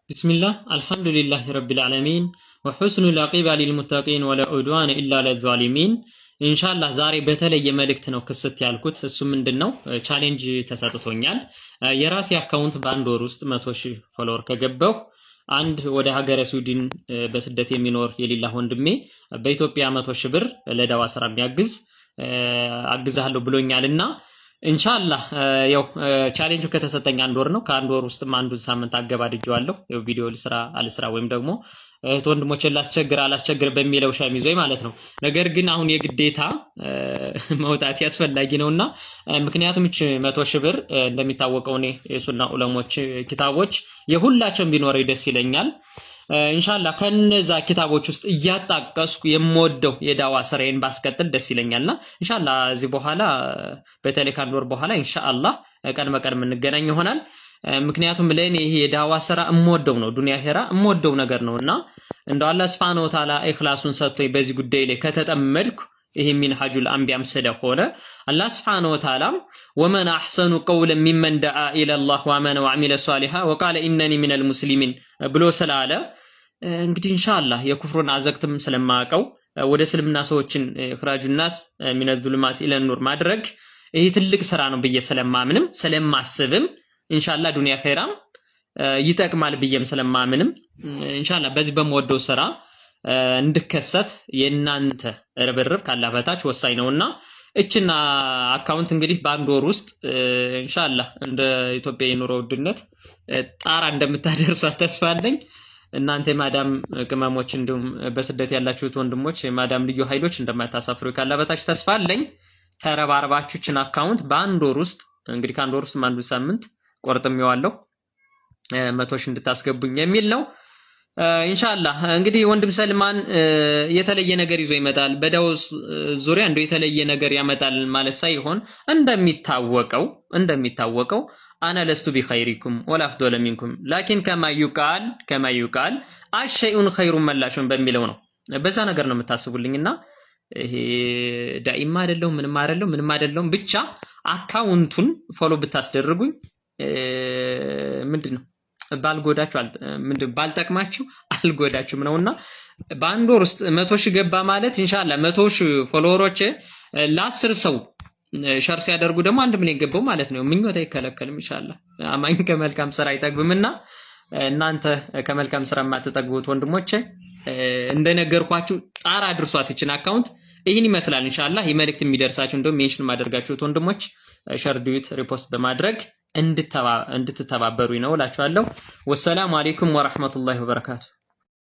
بسم الله الحمد لله رب العالمين وحسن العاقبة للمتقين ولا عدوان إلا للظالمين إن شاء الله زاري بتلي መልእክት ነው ክስት ያልኩት እሱ ምንድነው ቻሌንጅ ተሰጥቶኛል የራሴ አካውንት ባንድ ወር ውስጥ 100,000 ፎሎወር ከገባው አንድ ወደ ሀገረ ስዊድን በስደት የሚኖር የሌላ ወንድሜ በኢትዮጵያ 100,000 ብር ለዳዋ ስራ የሚያግዝ አግዛለሁ ብሎኛልና ኢንሻአላህ ያው ቻሌንጁ ከተሰጠኝ አንድ ወር ነው ከአንድ ወር ውስጥም አንዱን ሳምንት አገባድጄዋለሁ ያው ቪዲዮ ልስራ አልስራ ወይም ደግሞ ወንድሞችን ላስቸግር አላስቸግር በሚለው ሻሚዞይ ማለት ነው ነገር ግን አሁን የግዴታ መውጣት ያስፈልጋጊ ነውና ምክንያቱም 100,000 ብር እንደሚታወቀው ነው የሱና ዑለሞች ኪታቦች የሁላቸውም ቢኖር ደስ ይለኛል ኢንሻአላህ ከነዛ ኪታቦች ውስጥ እያጣቀስኩ የምወደው የዳዋ ስራዬን ባስቀጥል ደስ ይለኛልና ኢንሻአላህ እዚህ በኋላ በተለይ ካንድ ወር በኋላ ኢንሻአላህ ቀን በቀን እንገናኝ ይሆናል ምክንያቱም ለኔ ይሄ የዳዋ ስራ እምወደው ነው ዱንያ ሄራ እምወደው ነገር ነውና እንደው አላህ Subhanahu Wa Ta'ala ኢኽላሱን ሰጥቶኝ በዚህ ጉዳይ ላይ ከተጠመድኩ ይሄ ሚንሃጁል አንቢያም ስለሆነ አላህ Subhanahu Wa Ta'ala ወመን አህሰኑ ቀውለን ሚመን ደዓ ኢላ አላህ ወአመነ ወዐሚለ ሷሊሃ ወቃለ ኢነኒ ሚነል ሙስሊሚን ብሎ ስላለ እንግዲህ ኢንሻአላህ የኩፍሩን አዘቅትም ስለማቀው ወደ እስልምና ሰዎችን ኢኽራጁን ናስ ሚነ ዙልማት ኢለ ኑር ማድረግ ይሄ ትልቅ ስራ ነው በየ ስለማምንም ስለማስብም ኢንሻአላህ ዱንያ ኸይራም ይጠቅማል በየም ስለማምንም ኢንሻአላህ በዚህ በመወደው ስራ እንድከሰት የናንተ ርብርብ ካላህ በታች ወሳኝ ነውና እቺና አካውንት እንግዲህ ባንድ ወር ውስጥ ኢንሻአላህ እንደ ኢትዮጵያ የኑሮ ውድነት ጣራ እንደምታደርሷት ተስፋ አለኝ እናንተ ማዳም ቅመሞች እንዲሁም በስደት ያላችሁት ወንድሞች ማዳም ልዩ ኃይሎች እንደማታሳፍሩ ካላህ በታች ተስፋ አለኝ ተረባርባችሁ እቺን አካውንት ባንድ ወር ውስጥ እንግዲህ ካንድ ወር ውስጥ አንዱ ሳምንት ቆርጥሜዋለሁ 100,000 እንድታስገቡኝ የሚል ነው ኢንሻአላህ እንግዲህ ወንድም ሰልማን የተለየ ነገር ይዞ ይመጣል በዳውስ ዙሪያ እንደው የተለየ ነገር ያመጣል ማለት ሳይሆን እንደሚታወቀው አና ለስቱ ቢኸይሪኩም ወላ አፍዶለ ሚንኩም ላኪን ከማ ይቃል አሸይኡን ኸይሩን መላሹን በሚለው ነው በዛ ነገር ነው የምታስቡልኝና ይሄ ዳኢማ አይደለም ምንም አይደለም ብቻ አካውንቱን ፎሎ ብታስደርጉኝ ምንድነው ባልጎዳችሁ ባልጠቅማችሁ አልጎዳችሁም ነውና ባንድ ወር ውስጥ 100,000 ገባ ማለት ኢንሻአላህ 100,000 ፎሎወሮች ለ10 ሰው ሸር ሲያደርጉ ደግሞ 1 ሚሊዮን ገባው ማለት ነው ምኞት አይከለከልም ኢንሻአላህ አማኝ ከመልካም ስራ አይጠግብምና እናንተ ከመልካም ስራ ማትጠግቡት ወንድሞቼ እንደነገርኳችሁ ጣራ አድርሷት እቺን አካውንት ይሄን ይመስላል ኢንሻአላህ የመልእክት የሚደርሳችሁ እንደው ሜንሽን ማድረጋችሁት ወንድሞች ሸር ዲዩት ሪፖስት በማድረግ እንድትተባበሩ ነው እላችኋለሁ ወሰላሙ አለይኩም ወራህመቱላሂ ወበረካቱ